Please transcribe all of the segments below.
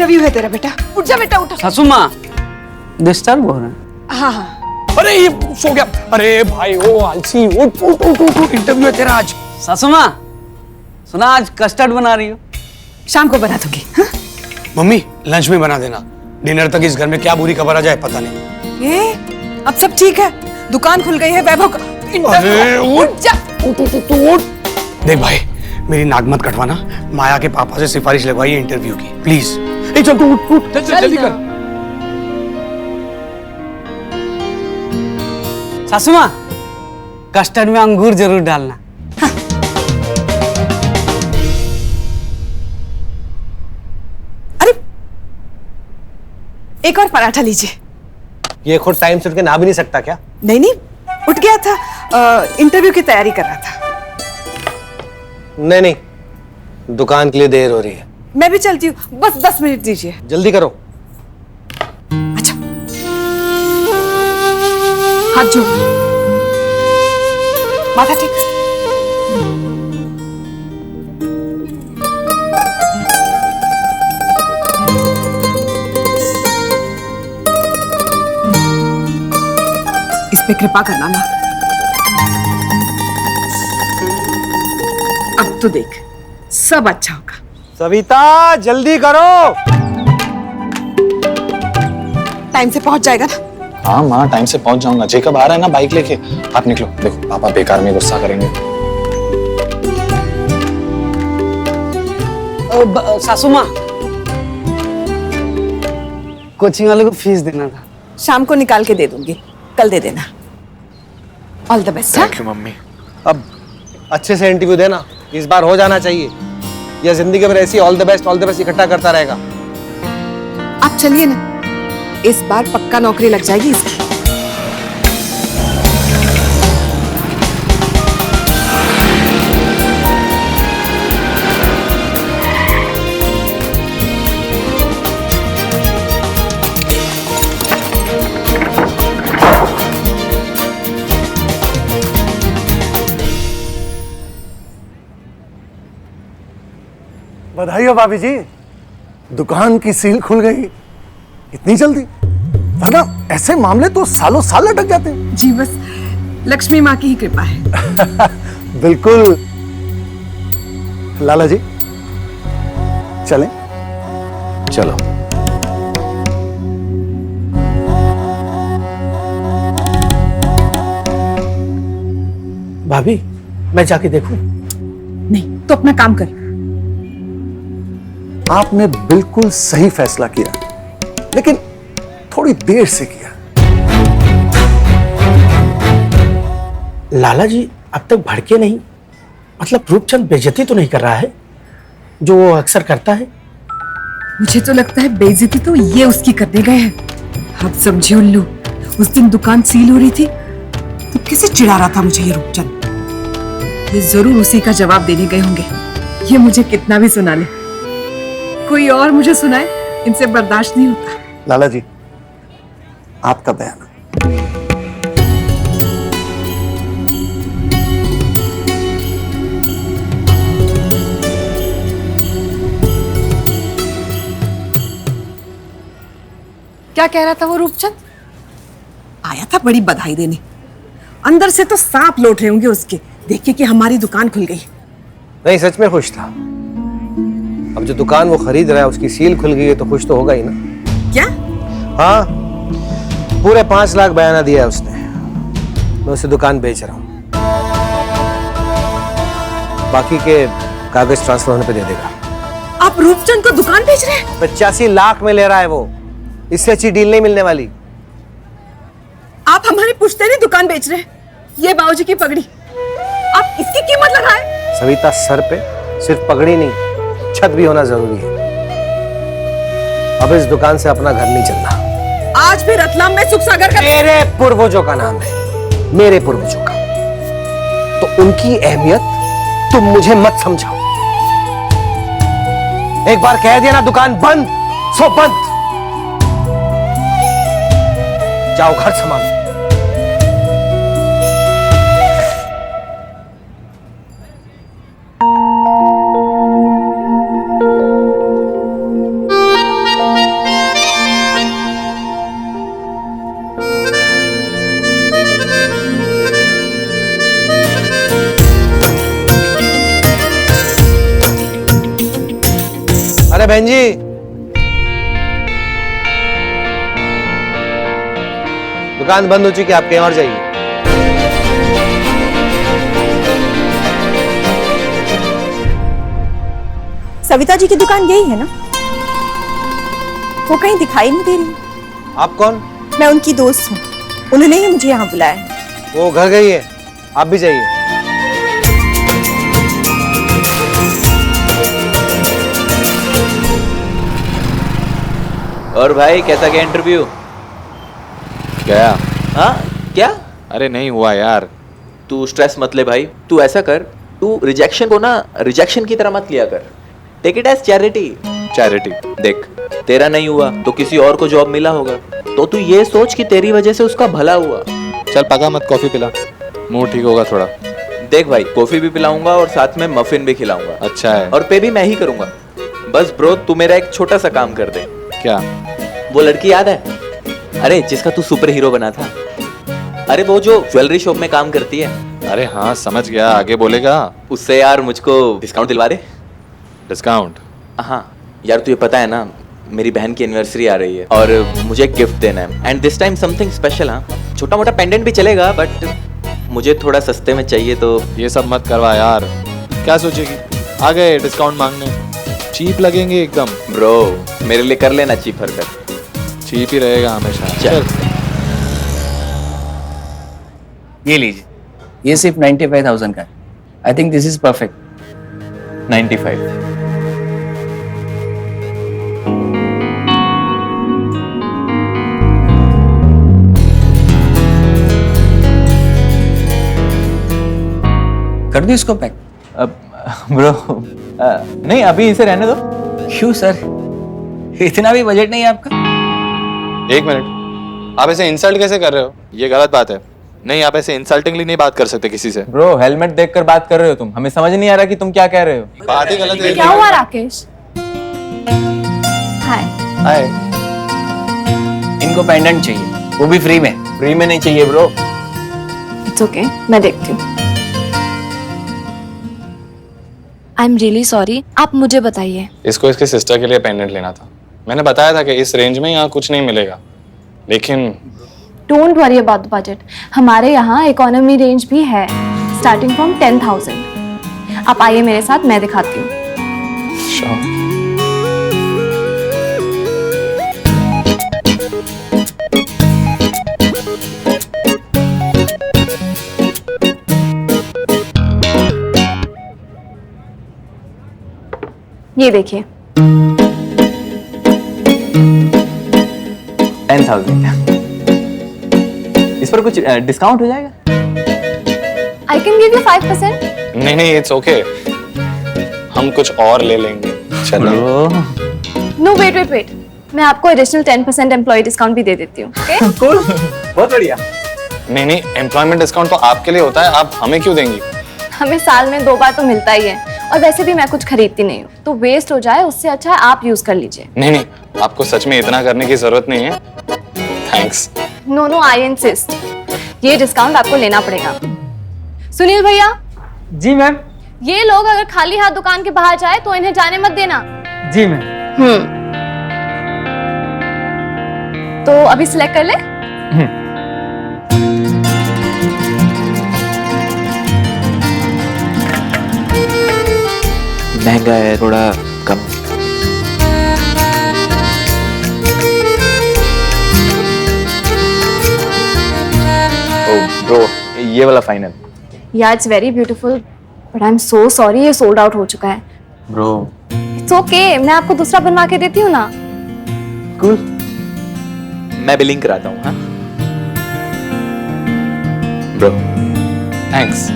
Interview है तेरा बेटा। उठ जा बेटा, उठ। सासू माँ डिस्टर्ब हो रहे हैं। हाँ हाँ। अरे ये सो गया। अरे भाई ओ आलसी, उठ उठ उठ उठ, इंटरव्यू है तेरा आज। सासू माँ सुना आज कस्टर्ड बना रही हो। शाम को बना दूंगी। हाँ? मम्मी लंच में बना देना, डिनर तक इस घर में क्या बुरी खबर आ जाए पता नहीं। ये अब सब ठीक है, दुकान खुल गई है वैभव का। अरे उठ जा। उठ। देख भाई मेरी नाक मत कटवाना, माया के पापा से सिफारिश लगवाई है इंटरव्यू की, प्लीज। ए चल तू उठ, चल जल्दी कर। सासू माँ कस्टर्ड में अंगूर जरूर डालना। अरे एक और पराठा लीजिए। ये खुद टाइम से उठ के नहा भी नहीं सकता क्या? नहीं नहीं, उठ गया था, इंटरव्यू की तैयारी कर रहा था। नहीं, दुकान के लिए देर हो रही है। मैं भी चलती हूँ, बस 10 मिनट दीजिए। जल्दी करो। अच्छा, हाथ जोड़, माथा ठीक। इस पे कृपा करना ना। अब तो देख सब अच्छा होगा। सविता जल्दी करो। टाइम से पहुंच जाएगा ना? हाँ माँ टाइम से पहुंच जाऊंगा। जेकब आ रहा है ना बाइक लेके, आप निकलो। देखो पापा बेकार में गुस्सा करेंगे। सासू माँ कोचिंग वाले को फीस देना था। शाम को निकाल के दे दूंगी, कल दे देना। All the best. Thank you mummy. अब अच्छे से इंटरव्यू देना, इस बार हो जाना चाहिए। यह जिंदगी भर ऐसी ऑल द बेस्ट इकट्ठा करता रहेगा। आप चलिए ना, इस बार पक्का नौकरी लग जाएगी इसकी। बधाई हो भाभी जी, दुकान की सील खुल गई। इतनी जल्दी? वरना ऐसे मामले तो सालों साल लटक जाते हैं। जी बस लक्ष्मी माँ की ही कृपा है। बिल्कुल। लाला जी चलें? चलो। भाभी मैं जाके देखूं? नहीं तो अपना काम कर। आपने बिल्कुल सही फैसला किया, लेकिन थोड़ी देर से किया। लाला जी अब तक भड़के नहीं, मतलब रूपचंद बेइज्जती तो नहीं कर रहा है जो वो अक्सर करता है? मुझे तो लगता है बेइज्जती तो ये उसकी करने गए हैं। अब समझे उल्लू, उस दिन दुकान सील हो रही थी तो कैसे चिढ़ा रहा था मुझे ये रूपचंद। ये जरूर उसी का जवाब देने गए होंगे। ये मुझे कितना भी सुना ले, कोई और मुझे सुनाए इनसे बर्दाश्त नहीं होता। लाला जी आपका बयान। क्या कह रहा था वो रूपचंद? आया था बड़ी बधाई देने, अंदर से तो सांप लौट रहे होंगे उसके देख के कि हमारी दुकान खुल गई। नहीं सच में खुश था। अब जो दुकान वो खरीद रहा है उसकी सील खुल गई है तो खुश तो होगा ही ना। क्या? हाँ, पूरे 5 लाख बयाना दिया है उसने। मैं उसे दुकान बेच रहा हूँ, बाकी के कागज ट्रांसफर होने पे दे देगा। आप रूपचंद को दुकान बेच रहे हैं? 85 लाख में ले रहा है वो, इससे अच्छी डील नहीं मिलने वाली। आप हमारी पुश्तैनी दुकान बेच रहे हैं? ये बाबूजी की पगड़ी, आप इसकी कीमत लगाए? सविता सर पे सिर्फ पगड़ी नहीं, छत भी होना जरूरी है। अब इस दुकान से अपना घर नहीं चलना। आज भी रतलाम में सुख सागर का मेरे पूर्वजों का नाम है, मेरे पूर्वजों का, तो उनकी अहमियत तुम मुझे मत समझाओ। एक बार कह दिया ना दुकान बंद सो बंद। जाओ घर संभालो। बहन जी। दुकान बंद हो चुकी है, आप कहीं और जाइए। सविता जी की दुकान यही है ना? वो कहीं दिखाई नहीं दे रही। आप कौन? मैं उनकी दोस्त हूँ, उन्होंने ही मुझे यहाँ बुलाया है। वो घर गई है, आप भी जाइए। और भाई कैसा गया इंटरव्यू? गया? हाँ क्या? अरे नहीं हुआ यार। तू स्ट्रेस मत ले भाई, तू ऐसा कर, तू रिजेक्शन को ना रिजेक्शन की तरह मत लिया कर, take it as charity. Charity? देख, तेरा नहीं हुआ तो किसी और को जॉब मिला होगा, तो तू ये सोच कि तेरी वजह से उसका भला हुआ। चल पका मत, कॉफी पिला, मूड ठीक होगा थोड़ा। देख भाई, कॉफी भी पिलाऊंगा और साथ में मफिन भी खिलाऊंगा। अच्छा है। और पे भी मैं ही करूंगा। बस ब्रो, तू मेरा एक छोटा सा काम कर दे। क्या? वो लड़की याद है? अरे जिसका तू सुपर हीरो बना था। अरे वो जो ज्वेलरी शॉप में काम करती है। अरे हाँ समझ गया, आगे बोलेगा। उससे यार मुझको डिस्काउंट दिलवा दे। डिस्काउंट? हाँ यार, तुझे पता है ना, मेरी बहन की एनिवर्सरी आ रही है और मुझे गिफ्ट देना है, and this time something special. हाँ, छोटा मोटा पेंडेंट भी चलेगा, बट मुझे थोड़ा सस्ते में चाहिए। तो ये सब मत करवा यार, क्या सोचेगी? आ गए डिस्काउंट मांगने, चीप लगेंगे एकदम। ब्रो, मेरे लिए कर लेना चीप हरकत। चीप ही रहेगा हमेशा। चल। ये लीजिए, ये सिर्फ 95,000 का है। I think this is perfect. 95। कर दूं इसको पैक? ब्रो नहीं, अभी इसे रहने दो। क्यों सर, इतना भी बजट नहीं है आपका? एक मिनट, आप ऐसे इंसल्ट कैसे कर रहे हो? ये गलत बात है। नहीं, आप ऐसे इंसल्टिंगली नहीं बात कर सकते किसी से। ब्रो, हेलमेट देखकर बात कर रहे हो तुम, हमें समझ नहीं आ रहा कि तुम क्या कह रहे हो। बात ही गलत है। क्या हुआ राकेश? हाय। हाय। इनको पेंडेंट चाहिए, वो भी फ्री में। फ्री में नहीं चाहिए ब्रो। इट्स ओके, मैं देखती हूँ। आई एम रियली सॉरी, आप मुझे बताइए। इसको इसके सिस्टर के लिए पेंडेंट लेना था। मैंने बताया था कि इस रेंज में यहाँ कुछ नहीं मिलेगा, लेकिन don't worry about the budget, हमारे यहाँ इकोनॉमी रेंज भी है, स्टार्टिंग फ्रॉम 10,000। आप आइए मेरे साथ, मैं दिखाती हूँ। ये देखिए 10,000। इस पर कुछ डिस्काउंट हो जाएगा? I can give you 5%। नहीं, इट्स ओके, हम कुछ और ले लेंगे। चलो। नो वेट, मैं आपको एडिशनल 10% एम्प्लॉय डिस्काउंट भी दे देती हूँ। ओके? बहुत बढ़िया। नहीं, एम्प्लॉयमेंट डिस्काउंट तो आपके लिए होता है, आप हमें क्यों देंगी? हमें साल में 2 बार तो मिलता ही है, और वैसे भी मैं कुछ खरीदती नहीं हूँ, तो वेस्ट हो जाए उससे अच्छा है आप यूज कर लीजिए। नहीं, आपको सच में इतना करने की जरूरत नहीं है। थैंक्स। नो, आई इंसिस्ट, ये डिस्काउंट आपको लेना पड़ेगा। सुनील भैया। जी मैम। ये लोग अगर खाली हाथ दुकान के बाहर जाए तो इन्हें जाने मत देना। जी मैम। तो अभी सिलेक्ट कर ले। महंगा है, थोड़ा कम। ओह ब्रो, ये वाला फाइनल। या it's very beautiful, but I am so sorry, ये सोल्ड आउट हो चुका है। ब्रो इट्स ओके, मैं आपको दूसरा बनवा के देती हूँ ना। कूल, मैं बिलिंग कराता हूँ। हाँ bro, thanks.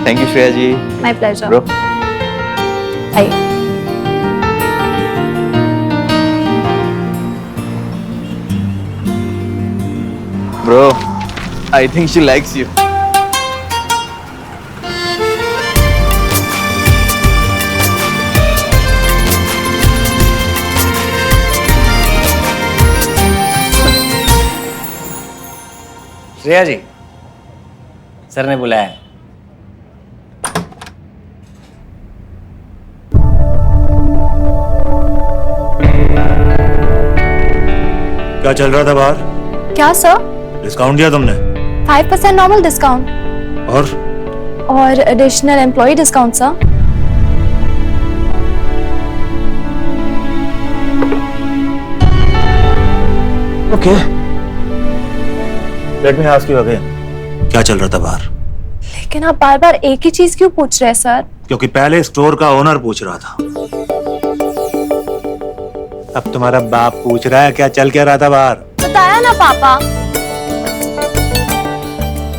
Thank you Shreya ji. My pleasure bro. आइए। Bro, I think she likes you. Shreya ji, sir ने बुलाया है। क्या चल रहा था बाहर? क्या सर? डिस्काउंट दिया तुमने? 5% नॉर्मल डिस्काउंट और additional employ discount sir. Okay, let me ask you again, क्या चल रहा था बाहर? लेकिन आप बार बार एक ही चीज क्यों पूछ रहे हैं सर? क्योंकि पहले स्टोर का ओनर पूछ रहा था, अब तुम्हारा बाप पूछ रहा है क्या चल क्या रहा था बाहर। बताया ना पापा।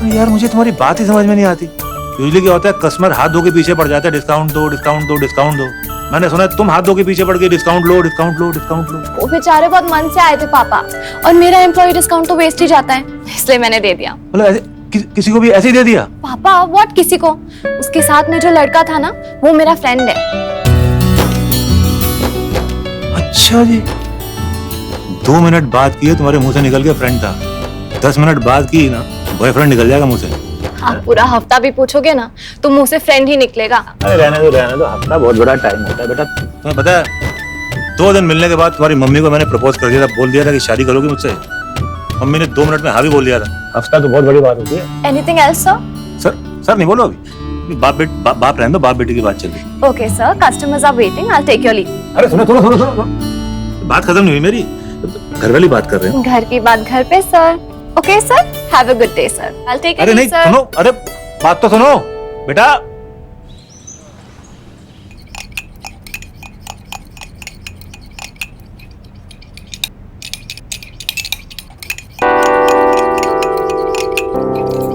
यार मुझे तुम्हारी बात ही समझ में नहीं आती। यूजुअली क्या होता है, कस्टमर हाथ धो के पीछे पड़ जाता है, डिस्काउंट दो डिस्काउंट दो डिस्काउंट दो। मैंने सुना है तुम हाथ धो के पीछे पड़ गए, डिस्काउंट लो डिस्काउंट लो डिस्काउंट लो। वो बेचारे बहुत मन से आए थे पापा, और मेरा एम्प्लॉय डिस्काउंट तो वेस्ट ही जाता है, इसलिए मैंने दे दिया। मतलब ऐसे किसी को भी ऐसे ही दे दिया? पापा व्हाट किसी को? उसके साथ में जो लड़का था ना, वो मेरा फ्रेंड है। अच्छा जी, 2 मिनट बात की है तुम्हारे मुंह से निकल के फ्रेंड था, 10 मिनट बात की ना बॉयफ्रेंड निकल जाएगा मुंह से। आप पूरा हफ्ता भी पूछोगे ना तो मुंह से फ्रेंड ही निकलेगा। अरे रहने दो, हफ्ता बहुत बड़ा टाइम होता है बेटा। तुम्हें पता है 2 दिन मिलने के बाद तुम्हारी मम्मी को मैंने प्रपोज कर दिया था, बोल दिया था कि शादी करोगी मुझसे। मम्मी ने 2 मिनट में हाँ भी बोल दिया था। हफ्ता तो बहुत बड़ी बात होती है। Anything else sir? सर नहीं बोलो अभी, बाप रहने दो, बाप बेटी की बात चल रही। Okay sir, customers are waiting, I will take your leave. अरे सुनो, बात खत्म नहीं हुई मेरी, घर वाली बात कर रहे हैं। घर की बात घर पे sir. Okay sir, have a good day sir, I will take अरे नहीं सुनो, अरे बात तो सुनो बेटा।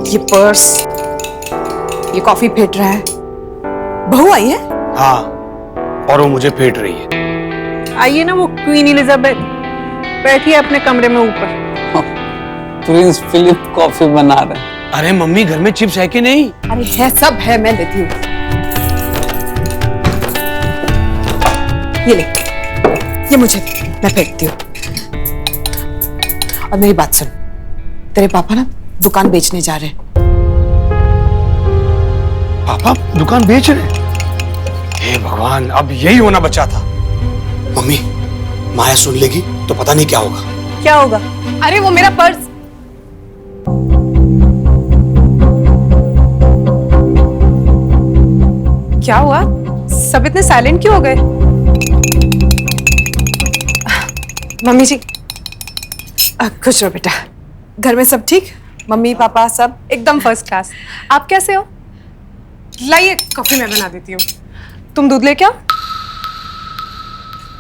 ये पर्स, ये कॉफी फेंट रहा है। बहू आई है? हाँ, और वो मुझे फेंट रही है। आइए ना, वो क्वीन एलिजाबेथ बैठी है अपने कमरे में ऊपर। प्रिंस फिलिप कॉफी बना रहे हैं। अरे मम्मी, घर में चिप्स है कि नहीं? अरे है, सब है, मैं देती हूँ। ये ले, ये मुझे दे, मैं फेंकती हूँ। और मेरी बात सुन, तेरे पापा ना दुकान बेचने जा रहे हैं। पापा दुकान बेच रहे? हे भगवान, अब यही होना बचा था। मम्मी, माया सुन लेगी तो पता नहीं क्या होगा। क्या होगा? अरे वो मेरा पर्स। क्या हुआ? सब इतने साइलेंट क्यों हो गए? मम्मी जी, खुश रहो बेटा। घर में सब ठीक? मम्मी पापा सब? एकदम फर्स्ट क्लास। आप कैसे हो? लाइए, कॉफी मैं बना देती हूँ। तुम दूध लेके आओ।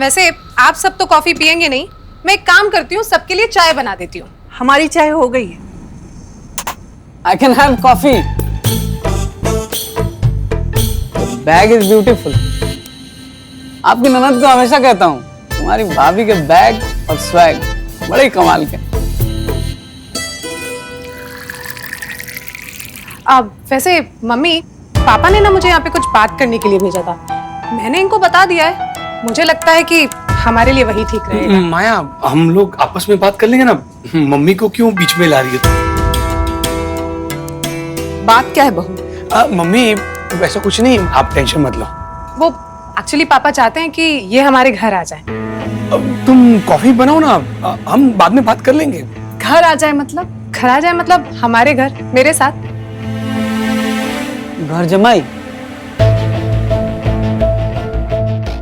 वैसे आप सब तो कॉफी पियेंगे नहीं, मैं एक काम करती हूँ, सबके लिए चाय बना देती हूँ। हमारी चाय हो गई है। I can have coffee. Bag is beautiful. आपकी ननद को हमेशा कहता हूँ, तुम्हारी भाभी के बैग और स्वैग बड़े ही कमाल के। अब वैसे मम्मी, पापा ने ना मुझे यहाँ पे कुछ बात करने के लिए भेजा था। मैंने इनको बता दिया है, मुझे लगता है कि हमारे लिए वही ठीक रहेगा। माया, हम लोग आपस में बात कर लेंगे ना, मम्मी को क्यों बीच में ला रही है? बात क्या है बहू? मम्मी वैसा कुछ नहीं, आप टेंशन मत लो। वो एक्चुअली पापा चाहते हैं कि ये हमारे घर आ जाए। तुम कॉफी बनाओ ना, हम बाद में बात कर लेंगे। घर आ जाए मतलब? घर आ जाए मतलब हमारे घर, मेरे साथ। घर जमाई?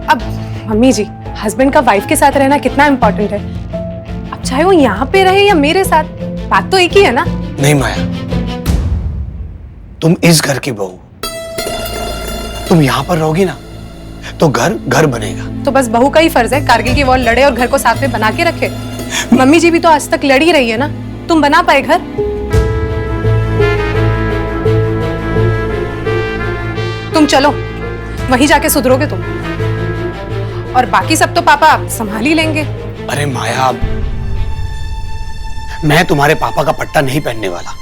अब मम्मी जी, हस्बैंड का वाइफ के साथ रहना कितना इम्पोर्टेंट है। अब चाहे वो यहाँ पे रहे या मेरे साथ, बात तो एक ही है ना। नहीं माया, तुम इस घर की बहू, तुम यहाँ पर रहोगी ना तो घर घर बनेगा। तो बस बहू का ही फर्ज है कारगिल की वॉर लड़े और घर को साथ में बना के रखे। मम्मी जी भी तो आज तक लड़ी रही है ना, तुम बना पाए घर? तुम चलो, वहीं जाके सुधरोगे तुम, और बाकी सब तो पापा संभाल ही लेंगे। अरे माया, मैं तुम्हारे पापा का पट्टा नहीं पहनने वाला।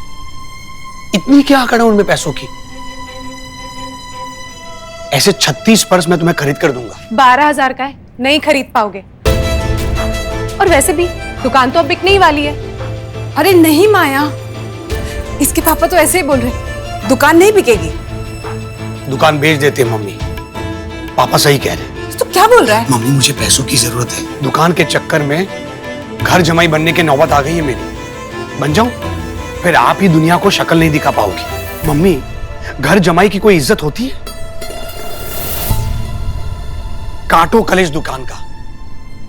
इतनी क्या अकड़ है उनमें पैसों की? ऐसे 36 पर्स मैं तुम्हें खरीद कर दूंगा। 12,000 का है, नहीं खरीद पाओगे। और वैसे भी दुकान तो अब बिकने ही वाली है। अरे नहीं माया, इसके पापा तो ऐसे ही बोल रहे, दुकान नहीं बिकेगी। दुकान बेच देते मम्मी, पापा सही कह रहे हैं। तो क्या बोल रहा है? मम्मी, मुझे पैसों की जरूरत है। दुकान के चक्कर में घर जमाई बनने की नौबत आ गई है मेरी। बन जाऊं? फिर आप ही दुनिया को शक्ल नहीं दिखा पाओगी। मम्मी, घर जमाई की कोई इज्जत होती है? काटो कलेश दुकान का,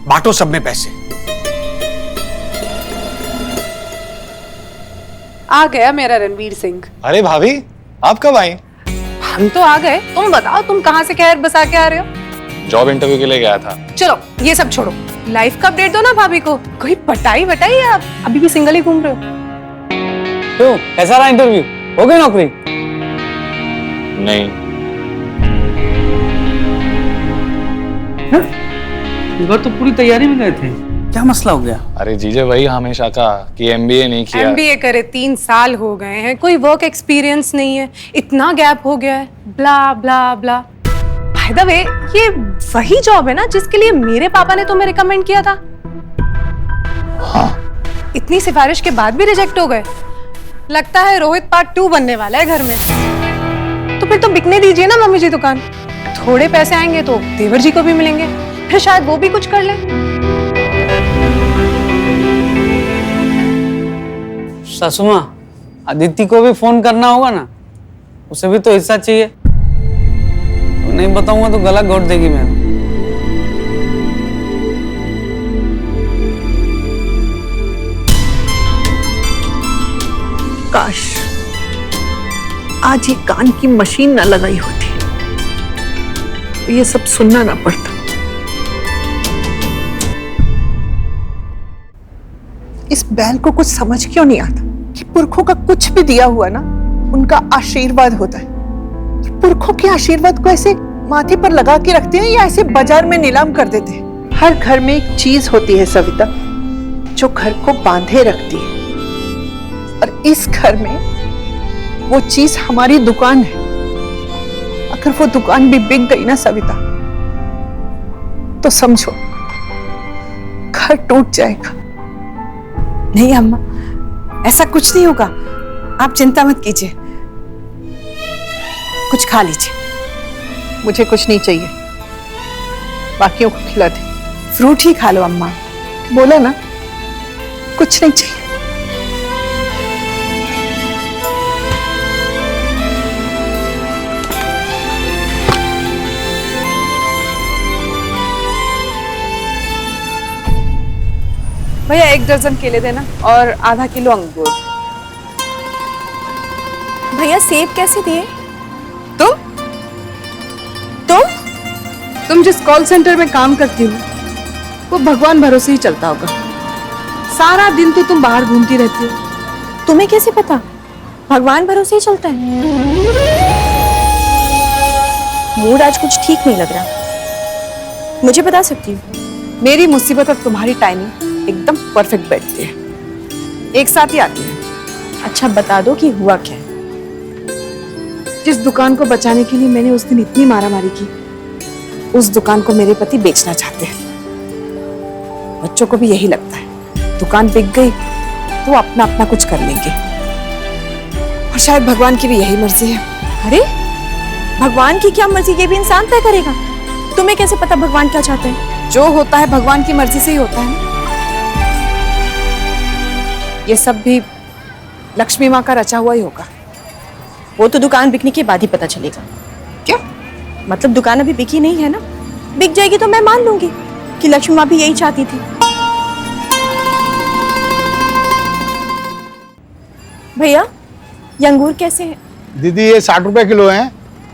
बांटो सब में पैसे। आ गया मेरा रणवीर सिंह। अरे भाभी, आप कब आई? हम तो आ गए, तुम बताओ तुम कहाँ से खैर बसा के आ रहे हो? जॉब इंटरव्यू के लिए गया था। चलो ये सब छोड़ो, लाइफ का अपडेट दो ना भाभी को। कोई पटाई वटाई है, आप अभी भी सिंगल ही घूम रहे हो? क्यों, कैसा रहा इंटरव्यू? हो गई नौकरी? नहीं। इस बार तो पूरी तैयारी में गए थे, क्या मसला हो गया? अरे जीजे वही हमेशा का कि एमबीए नहीं किया। एमबीए करे 3 साल हो गए हैं, कोई वर्क एक्सपीरियंस नहीं है, इतना गैप हो गया है, ब्ला ब्ला ब्ला। बाय द वे, ये वही जॉब है ना जिसके लिए मेरे पापा ने तुम्हें रिकमेंड किया था? हाँ। इतनी सिफारिश के बाद भी रिजेक्ट हो गए। लगता है रोहित पार्ट 2 बनने वाला है घर में। तो फिर तो बिकने दीजिए ना मम्मी जी दुकान। थोड़े पैसे आएंगे तो देवर जी को भी मिलेंगे, फिर शायद वो भी कुछ कर ले। सासू माँ, अदिति को भी फोन करना होगा ना, उसे भी तो हिस्सा चाहिए। तो नहीं बताऊंगा तो गला घोट देगी मेरा। काश आज ये कान की मशीन ना लगाई होती तो ये सब सुनना ना पड़ता। इस बैल को कुछ समझ क्यों नहीं आता कि पुरखों का कुछ भी दिया हुआ ना उनका आशीर्वाद होता है। पुरखों के आशीर्वाद को ऐसे माथे पर लगा के रखते हैं या ऐसे बाजार में नीलाम कर देते हैं। हर घर में एक चीज होती है सविता, जो घर को बांधे रखती है, और इस घर में वो चीज हमारी दुकान है। अगर वो दुकान भी बिक गई ना सविता, तो समझो घर टूट जाएगा। नहीं अम्मा, ऐसा कुछ नहीं होगा, आप चिंता मत कीजिए। कुछ खा लीजिए। मुझे कुछ नहीं चाहिए, बाकियों को खिला दे। फ्रूट ही खा लो अम्मा। बोला ना कुछ नहीं चाहिए। भैया 1 दर्जन केले देना और आधा किलो अंगूर। भैया सेब कैसे दिए? तुम जिस कॉल सेंटर में काम करती हो वो भगवान भरोसे ही चलता होगा। सारा दिन तो तुम बाहर घूमती रहती हो। तुम्हें कैसे पता भगवान भरोसे ही चलता है? मूड आज कुछ ठीक नहीं लग रहा, मुझे बता सकती हो? मेरी मुसीबत और तुम्हारी टाइमिंग एकदम परफेक्ट बैठती है, एक साथ ही आती है। अच्छा बता दो कि हुआ क्या है? जिस दुकान को बचाने के लिए मैंने उस दिन इतनी मारामारी की, उस दुकान को मेरे पति बेचना चाहते हैं। बच्चों को भी यही लगता है, दुकान बिक गई तो अपना अपना कुछ कर लेंगे। और शायद भगवान की भी यही मर्जी है। अरे भगवान की क्या मर्जी, ये भी इंसान तय करेगा? तुम्हें कैसे पता भगवान क्या चाहते हैं? जो होता है भगवान की मर्जी से ही होता है। ये सब भी लक्ष्मी माँ का रचा हुआ ही होगा। वो तो दुकान बिकने के बाद ही पता चलेगा। क्यों? मतलब दुकान अभी बिकी नहीं है ना, बिक जाएगी तो मैं मान लूंगी कि लक्ष्मी माँ भी यही चाहती थी। भैया ये अंगूर कैसे हैं? दीदी ये 60 रुपए किलो हैं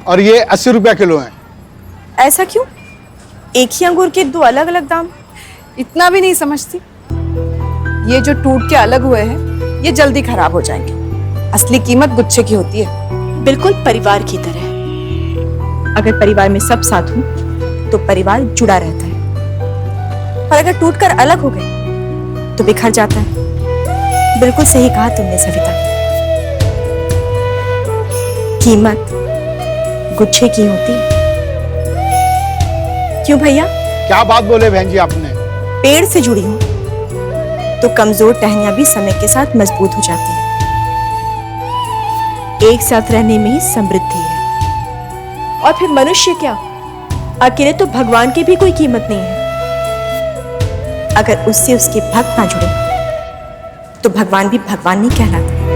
और ये 80 रुपए किलो हैं। ऐसा क्यों? एक ही अंगूर के 2 अलग अलग दाम? इतना भी नहीं समझती। ये जो टूट के अलग हुए हैं ये जल्दी खराब हो जाएंगे। असली कीमत गुच्छे की होती है। बिल्कुल परिवार की तरह। अगर परिवार में सब साथ हो तो परिवार जुड़ा रहता है, और अगर टूटकर अलग हो गए तो बिखर जाता है। बिल्कुल सही कहा तुमने सविता। कीमत गुच्छे की होती है। क्यों भैया? क्या बात बोले बहन जी आपने? पेड़ से जुड़ी हो तो कमजोर टहनियां भी समय के साथ मजबूत हो जाती है। एक साथ रहने में ही समृद्धि है। और फिर मनुष्य क्या, अकेले तो भगवान की भी कोई कीमत नहीं है। अगर उससे उसके भक्त ना जुड़े तो भगवान भी भगवान नहीं कहलाते।